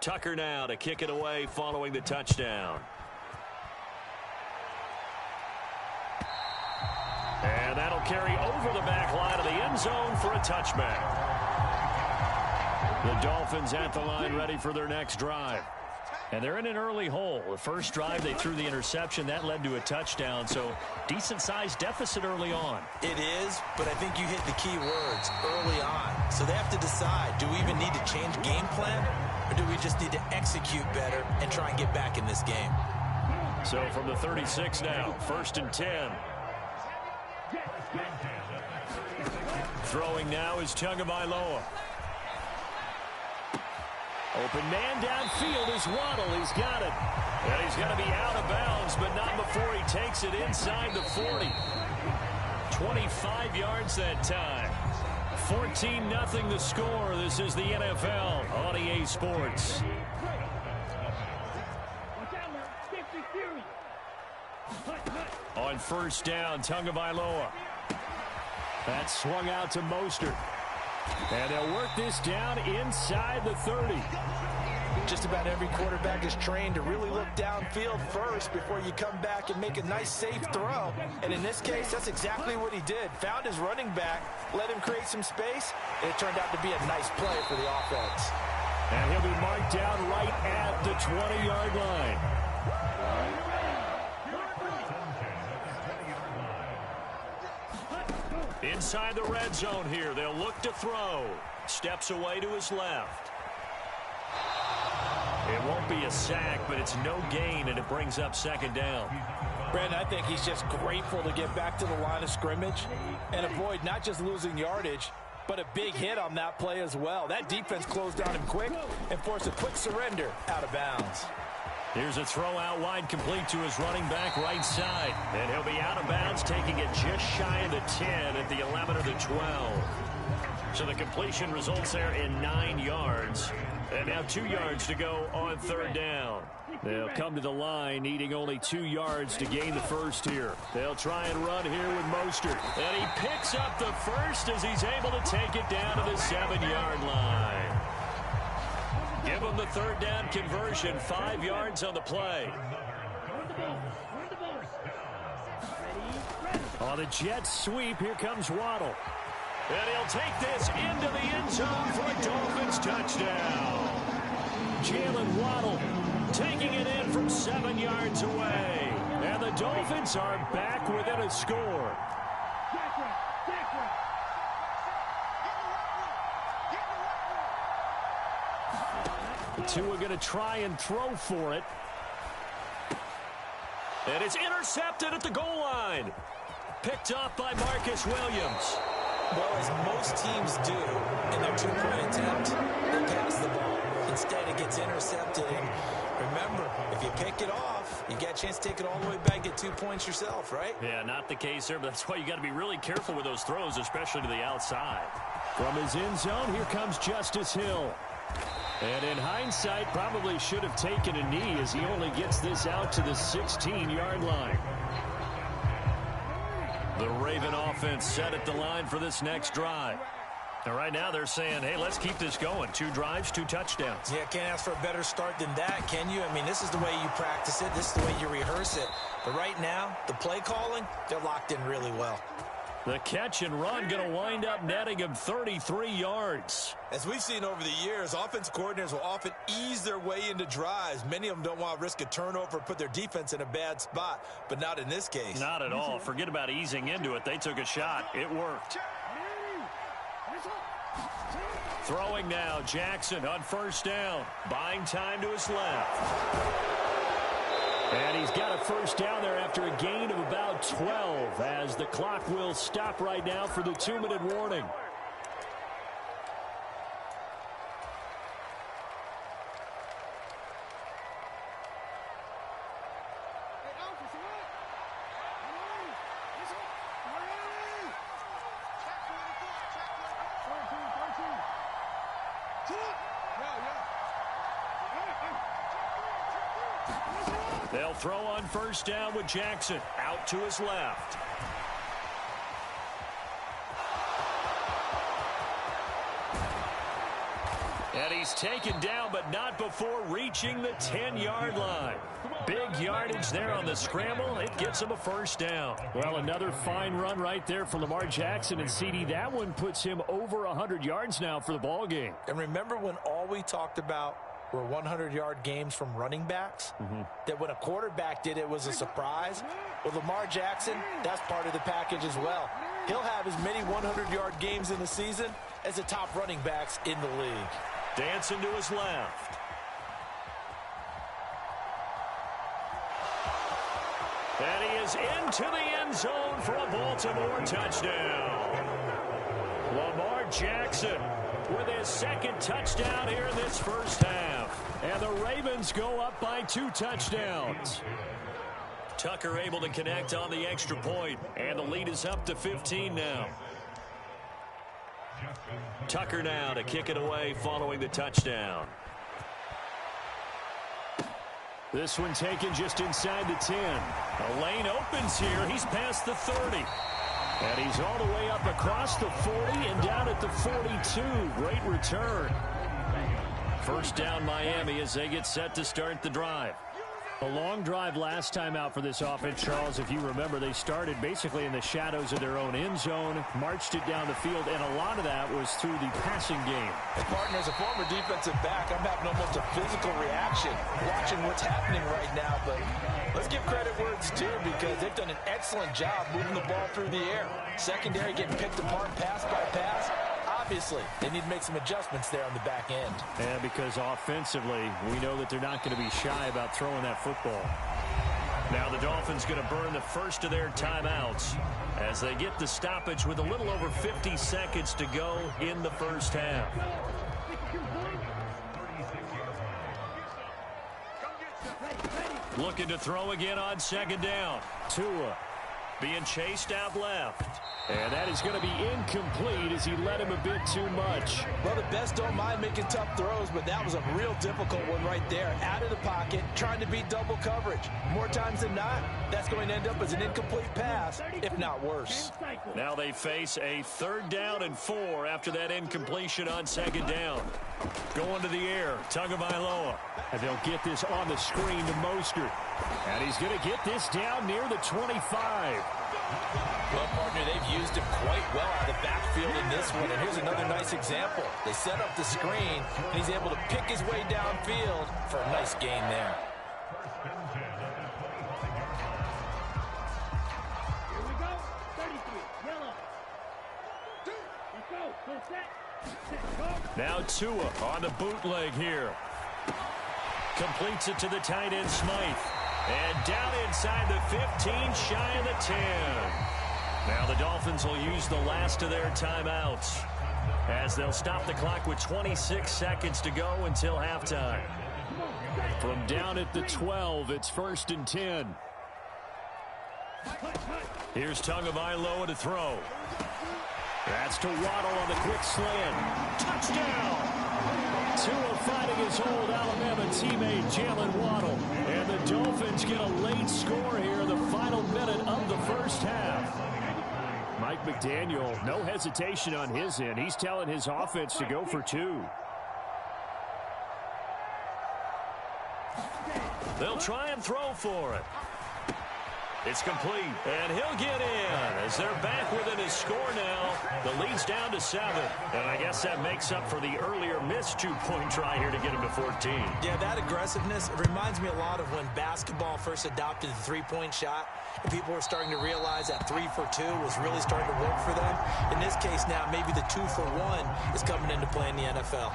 Tucker now to kick it away following the touchdown. And that'll carry over the back line of the end zone for a touchback. The Dolphins at the line ready for their next drive. And they're in an early hole. The first drive, they threw the interception. That led to a touchdown. So decent-sized deficit early on. It is, but I think you hit the key words early on. So they have to decide, do we even need to change game plan? Or do we just need to execute better and try and get back in this game? So from the 36 now, 1st and 10. Throwing now is Tagovailoa. Open man downfield is Waddle. He's got it. And he's going to be out of bounds, but not before he takes it inside the 40. 25 yards that time. 14-0 the score. This is the NFL on EA Sports. On 1st down, Tagovailoa. That's swung out to Mostert. And they'll work this down inside the 30. Just about every quarterback is trained to really look downfield first before you come back and make a nice, safe throw. And in this case, that's exactly what he did. Found his running back, let him create some space, and it turned out to be a nice play for the offense. And he'll be marked down right at the 20-yard line. Inside the red zone here. They'll look to throw. Steps away to his left. It won't be a sack, but it's no gain, and it brings up 2nd down. Brandon, I think he's just grateful to get back to the line of scrimmage and avoid not just losing yardage, but a big hit on that play as well. That defense closed on him quick and forced a quick surrender out of bounds. Here's a throw out wide, complete to his running back right side. And he'll be out of bounds, taking it just shy of the 10 at the 11 or the 12. So the completion results there in 9 yards. And now 2 yards to go on 3rd down. They'll come to the line, needing only 2 yards to gain the first here. They'll try and run here with Mostert. And he picks up the first as he's able to take it down to the 7-yard line. Give him the 3rd down conversion, 5 yards on the play. On a jet sweep, here comes Waddle. And he'll take this into the end zone for a Dolphins touchdown. Jalen Waddle taking it in from 7 yards away. And the Dolphins are back within a score. Tua going to try and throw for it. And it's intercepted at the goal line. Picked off by Marcus Williams. Well, as most teams do in their 2-point attempt, they pass the ball. Instead, it gets intercepted. And remember, if you pick it off, you get a chance to take it all the way back, get 2 points yourself, right? Yeah, not the case there, but that's why you got to be really careful with those throws, especially to the outside. From his end zone, here comes Justice Hill. And in hindsight, probably should have taken a knee as he only gets this out to the 16-yard line. The Raven offense set at the line for this next drive. And right now they're saying, hey, let's keep this going. 2 drives, 2 touchdowns. Yeah, can't ask for a better start than that, can you? I mean, this is the way you practice it. This is the way you rehearse it. But right now, the play calling, they're locked in really well. The catch and run going to wind up netting him 33 yards. As we've seen over the years, offense coordinators will often ease their way into drives. Many of them don't want to risk a turnover or put their defense in a bad spot, but not in this case. Not at all. Forget about easing into it. They took a shot. It worked. Throwing now, Jackson on 1st down. Buying time to his left. And he's got a 1st down there after a gain of about 12 as the clock will stop right now for the 2-minute warning. They'll throw on 1st down with Jackson out to his left. And he's taken down, but not before reaching the 10-yard line. Big yardage there on the scramble. It gets him a first down. Well, another fine run right there for Lamar Jackson. And CD, that one puts him over 100 yards now for the ball game. And remember when all we talked about were 100-yard games from running backs? That when a quarterback did it was a surprise? Well, Lamar Jackson, that's part of the package as well. He'll have as many 100-yard games in the season as the top running backs in the league. Dancing to his left. And he is into the end zone for a Baltimore touchdown. Lamar Jackson with his second touchdown here in this first half. And the Ravens go up by 2 touchdowns. Tucker able to connect on the extra point, and the lead is up to 15 now. Tucker now to kick it away following the touchdown. This one taken just inside the 10. A lane opens here. He's past the 30. And he's all the way up across the 40 and down at the 42. Great return. First down Miami as they get set to start the drive. A long drive last time out for this offense, Charles. If you remember, they started basically in the shadows of their own end zone, marched it down the field, and a lot of that was through the passing game. And partner, as a former defensive back, I'm having almost a physical reaction watching what's happening right now. But let's give credit where it's due because they've done an excellent job moving the ball through the air. Secondary getting picked apart pass by pass. Obviously, they need to make some adjustments there on the back end. And because offensively, we know that they're not going to be shy about throwing that football. Now the Dolphins going to burn the first of their timeouts as they get the stoppage with a little over 50 seconds to go in the first half. Looking to throw again on second down. Tua being chased out left. And that is going to be incomplete as he led him a bit too much. Well, the best don't mind making tough throws, but that was a real difficult one right there. Out of the pocket, trying to beat double coverage. More times than not, that's going to end up as an incomplete pass, if not worse. Now they face a 3rd down and 4 after that incompletion on second down. Going to the air, Tagovailoa. And they'll get this on the screen to Mostert. And he's going to get this down near the 25. Well, partner, they've used him quite well out of the backfield in this one. And here's another nice example. They set up the screen, and he's able to pick his way downfield for a nice gain there. Here we go. 33. Yellow. Let's go. Full set. Now Tua on the bootleg here. Completes it to the tight end Smythe. And down inside the 15, shy of the 10. Now the Dolphins will use the last of their timeouts as they'll stop the clock with 26 seconds to go until halftime. From down at the 12, it's 1st and 10. Here's Tagovailoa to throw. That's to Waddle on the quick slant. Touchdown! Tua fighting his old Alabama teammate Jalen Waddle. And the Dolphins get a late score here in the final minute of the first half. Mike McDaniel, no hesitation on his end. He's telling his offense to go for 2. They'll try and throw for it. It's complete, and he'll get in as they're back within his score now. The lead's down to 7, and I guess that makes up for the earlier missed 2-point try here to get him to 14. Yeah, that aggressiveness, it reminds me a lot of when basketball first adopted the three-point shot, and people were starting to realize that 3 for 2 was really starting to work for them. In this case now, maybe the 2 for 1 is coming into play in the NFL.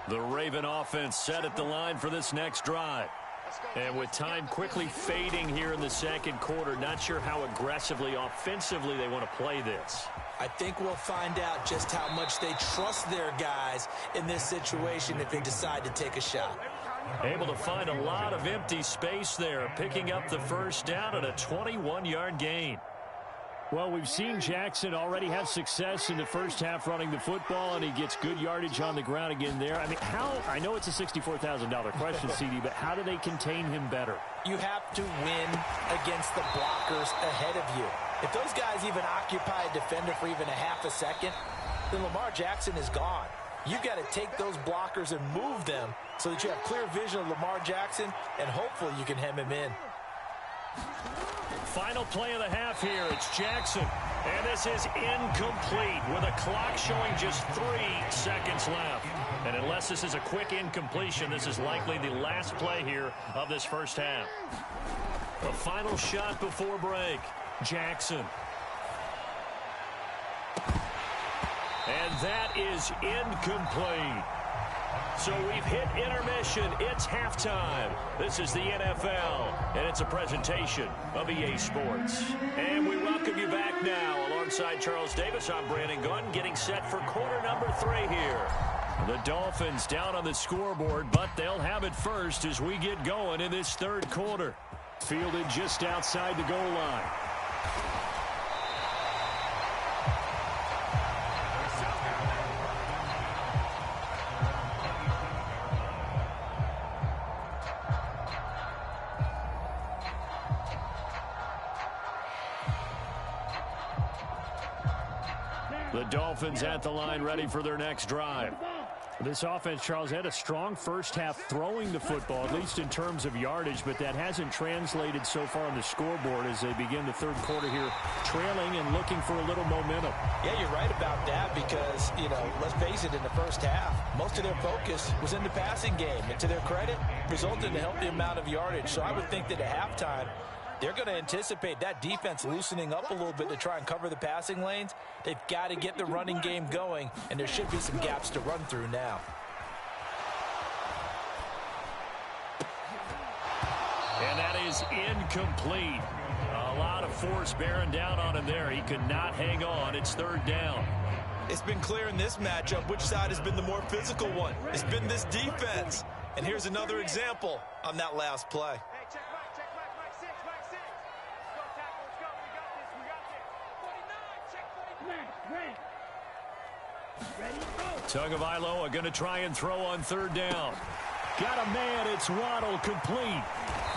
The Raven offense set at the line for this next drive. And with time quickly fading here in the second quarter, not sure how aggressively, offensively they want to play this. I think we'll find out just how much they trust their guys in this situation if they decide to take a shot. Able to find a lot of empty space there, picking up the first down at a 21-yard gain. Well, we've seen Jackson already have success in the first half running the football, and he gets good yardage on the ground again there. I mean, I know it's a $64,000 question, CD, but how do they contain him better? You have to win against the blockers ahead of you. If those guys even occupy a defender for even a half a second, then Lamar Jackson is gone. You've got to take those blockers and move them so that you have clear vision of Lamar Jackson, and hopefully you can hem him in. Final play of the half here. It's Jackson. And this is incomplete with a clock showing just 3 seconds left. And unless this is a quick incompletion, this is likely the last play here of this first half. The final shot before break. Jackson. And that is incomplete. So we've hit intermission. It's halftime. This is the NFL, and it's a presentation of EA Sports. And we welcome you back now. Alongside Charles Davis, I'm Brandon Gunn, getting set for quarter number 3 here. The Dolphins down on the scoreboard, but they'll have it first as we get going in this third quarter. Fielded just outside the goal line. The Dolphins at the line, ready for their next drive. This offense, Charles, had a strong first half throwing the football, at least in terms of yardage, but that hasn't translated so far on the scoreboard as they begin the third quarter here, trailing and looking for a little momentum. Yeah, you're right about that because, let's face it, in the first half, most of their focus was in the passing game. And to their credit, resulted in a healthy amount of yardage. So I would think that at halftime, they're going to anticipate that defense loosening up a little bit to try and cover the passing lanes. They've got to get the running game going, and there should be some gaps to run through now. And that is incomplete. A lot of force bearing down on him there. He could not hang on. It's third down. It's been clear in this matchup which side has been the more physical one. It's been this defense. And here's another example on that last play. Tagovailoa going to try and throw on third down. Got a man. It's Waddle, complete.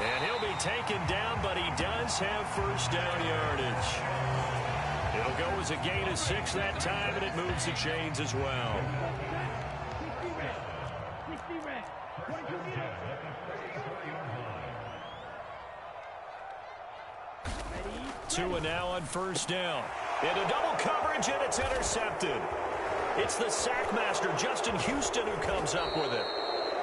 And he'll be taken down, but he does have first down yardage. It'll go as a gain of 6 that time, and it moves the chains as well. 2 and now on first down. Into double coverage, and it's intercepted. It's the sackmaster, Justin Houston, who comes up with it.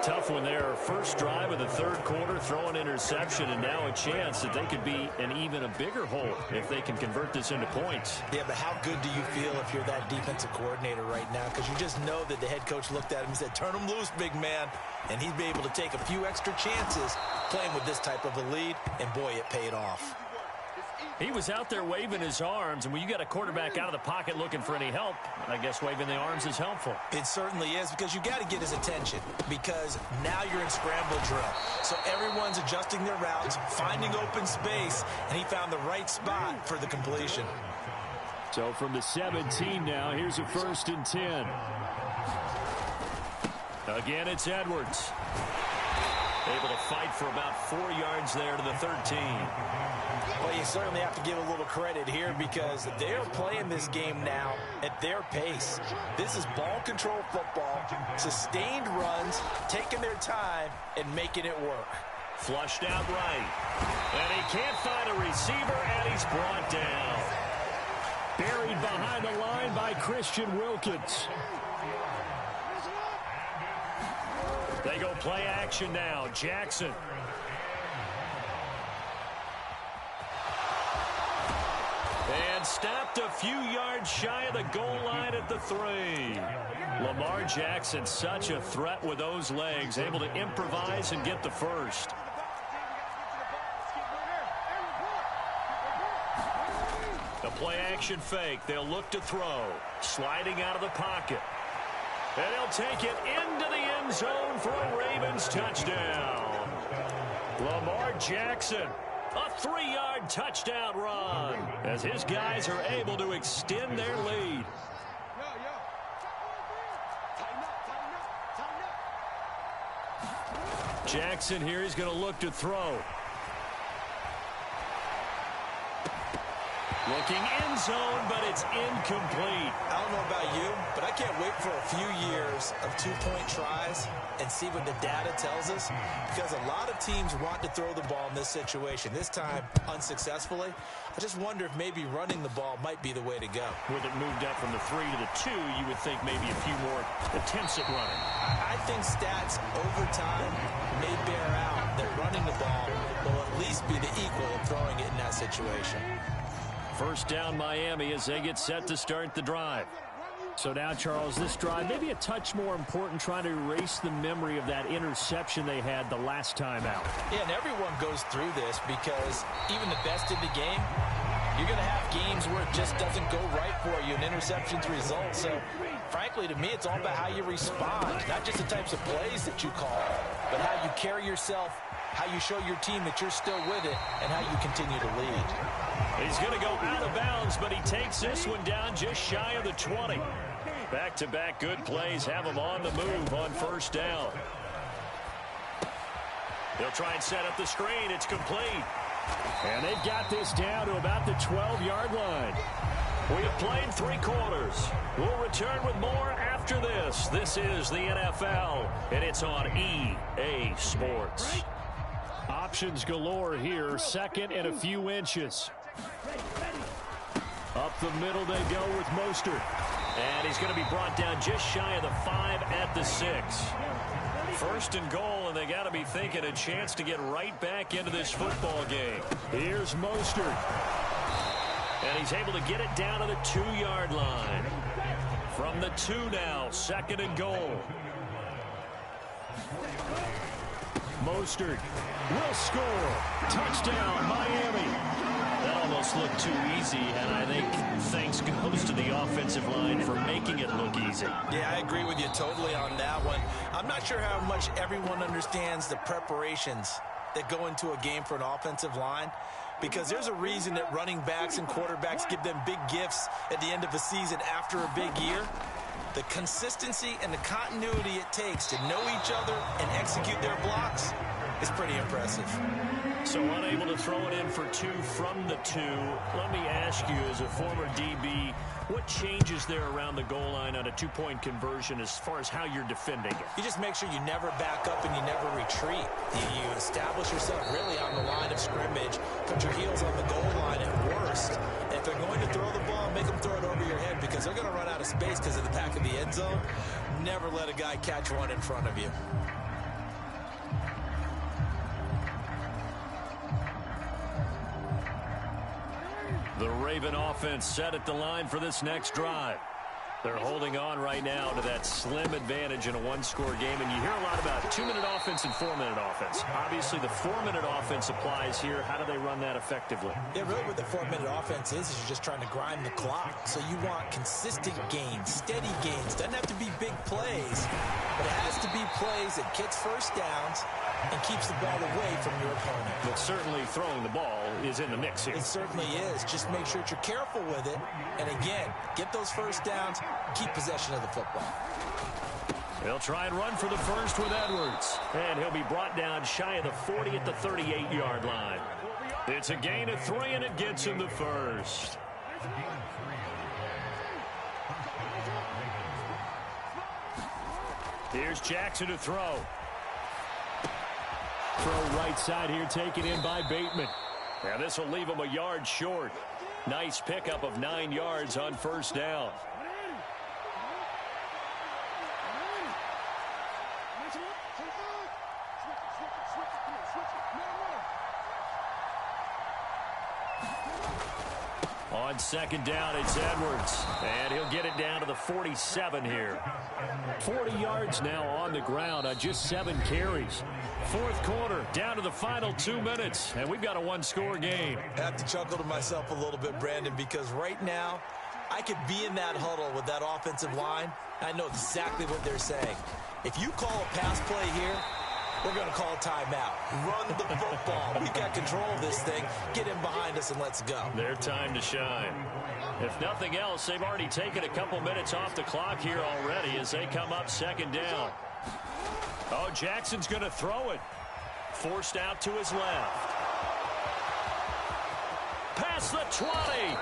Tough one there. First drive of the third quarter, throwing interception, and now a chance that they could be in even a bigger hole if they can convert this into points. Yeah, but how good do you feel if you're that defensive coordinator right now? Because you just know that the head coach looked at him and said, turn him loose, big man. And he'd be able to take a few extra chances playing with this type of a lead, and boy, it paid off. He was out there waving his arms, and when you got a quarterback out of the pocket looking for any help, I guess waving the arms is helpful. It certainly is, because you got to get his attention, because now you're in scramble drill. So everyone's adjusting their routes, finding open space, and he found the right spot for the completion. So from the 17 now, here's a 1st and 10. Again, it's Edwards. Able to fight for about 4 yards there to the 13. Well, you certainly have to give a little credit here because they're playing this game now at their pace. This is ball control football, sustained runs, taking their time and making it work. Flushed out right. And he can't find a receiver, and he's brought down. Buried behind the line by Christian Wilkins. They go play action now. Jackson. And stopped a few yards shy of the goal line at the 3. Lamar Jackson, such a threat with those legs, able to improvise and get the first. The play action fake. They'll look to throw. Sliding out of the pocket. And he'll take it into the end zone for a Ravens touchdown. Lamar Jackson, a 3-yard touchdown run as his guys are able to extend their lead. Jackson here is going to look to throw. Looking end zone, but it's incomplete. I don't know about you, but I can't wait for a few years of two-point tries and see what the data tells us, because a lot of teams want to throw the ball in this situation. This time, unsuccessfully. I just wonder if maybe running the ball might be the way to go. With it moved up from the 3 to the 2, you would think maybe a few more attempts at running. I think stats over time may bear out that running the ball will at least be the equal of throwing it in that situation. First down Miami as they get set to start the drive. So now, Charles, this drive maybe a touch more important, trying to erase the memory of that interception they had the last time out. Yeah, and everyone goes through this because even the best in the game, you're going to have games where it just doesn't go right for you, and interceptions result. So, frankly, to me, it's all about how you respond, not just the types of plays that you call, but how you carry yourself, how you show your team that you're still with it, and how you continue to lead. He's going to go out of bounds, but he takes this one down just shy of the 20. Back-to-back good plays have him on the move on first down. They'll try and set up the screen. It's complete. And they've got this down to about the 12-yard line. We have played 3 quarters. We'll return with more after this. This is the NFL, and it's on EA Sports. Options galore here. Second and a few inches. Up the middle they go with Mostert. And he's going to be brought down just shy of the 5 at the 6. First and goal, and they got to be thinking a chance to get right back into this football game. Here's Mostert. And he's able to get it down to the 2-yard line. From the 2 now, second and goal. Mostert will score. Touchdown, Miami. That almost looked too easy, and I think thanks goes to the offensive line for making it look easy. Yeah, I agree with you totally on that one. I'm not sure how much everyone understands the preparations that go into a game for an offensive line, because there's a reason that running backs and quarterbacks give them big gifts at the end of a season after a big year. The consistency and the continuity it takes to know each other and execute their blocks is pretty impressive. So unable to throw it in for 2 from the 2. Let me ask you, as a former DB, what changes there around the goal line on a 2-point conversion as far as how you're defending it? You just make sure you never back up and you never retreat. You establish yourself really on the line of scrimmage, put your heels on the goal line at worst. And if they're going to throw the ball, make them throw it over your head, because they're going to run out of space because of the back of the end zone. Never let a guy catch one in front of you. The Raven offense set at the line for this next drive. They're holding on right now to that slim advantage in a 1-score game, and you hear a lot about 2-minute offense and 4-minute offense. Obviously, the 4-minute offense applies here. How do they run that effectively? Yeah, really what the 4-minute offense is you're just trying to grind the clock. So you want consistent gains, steady gains. Doesn't have to be big plays, but it has to be plays that gets first downs and keeps the ball away from your opponent. But certainly throwing the ball is in the mix here. It certainly is. Just make sure that you're careful with it. And again, get those first downs, keep possession of the football. They'll try and run for the first with Edwards. And he'll be brought down shy of the 40 at the 38-yard line. It's a gain of 3, and it gets him the first. Here's Jackson to throw. Throw right side here, taken in by Bateman. Now this will leave him a yard short. Nice pickup of 9 yards on first down. On second down, it's Edwards. And he'll get it down to the 47 here. 40 yards now on the ground on just 7 carries. Fourth quarter, down to the final 2 minutes. And we've got a 1-score game. I have to chuckle to myself a little bit, Brandon, because right now, I could be in that huddle with that offensive line. I know exactly what they're saying. If you call a pass play here, we're going to call a timeout. Run the football. We've got control of this thing. Get in behind us and let's go. Their time to shine. If nothing else, they've already taken a couple minutes off the clock here already as they come up second down. Oh, Jackson's going to throw it. Forced out to his left. Pass across the 20.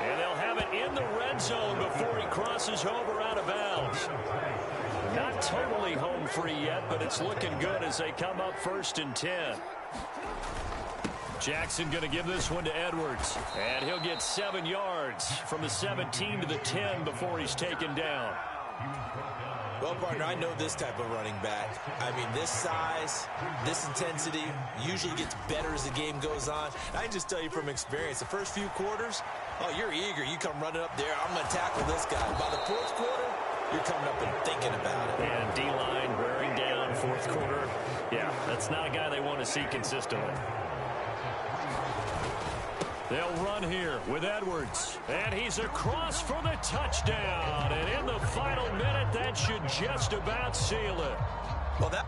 And they'll have it in the red zone before he crosses over out of bounds. Not totally home free yet, but it's looking good as they come up 1st and 10. Jackson going to give this one to Edwards. And he'll get 7 yards from the 17 to the 10 before he's taken down. Well, partner, I know this type of running back. I mean, this size, this intensity usually gets better as the game goes on. I can just tell you from experience, the first few quarters, oh, you're eager. You come running up there, I'm going to tackle this guy. By the 4th quarter, you're coming up and thinking about it. And D-line bearing down 4th quarter. Yeah, that's not a guy they want to see consistently. They'll run here with Edwards. And he's across for the touchdown. And in the final minute, that should just about seal it. Well, that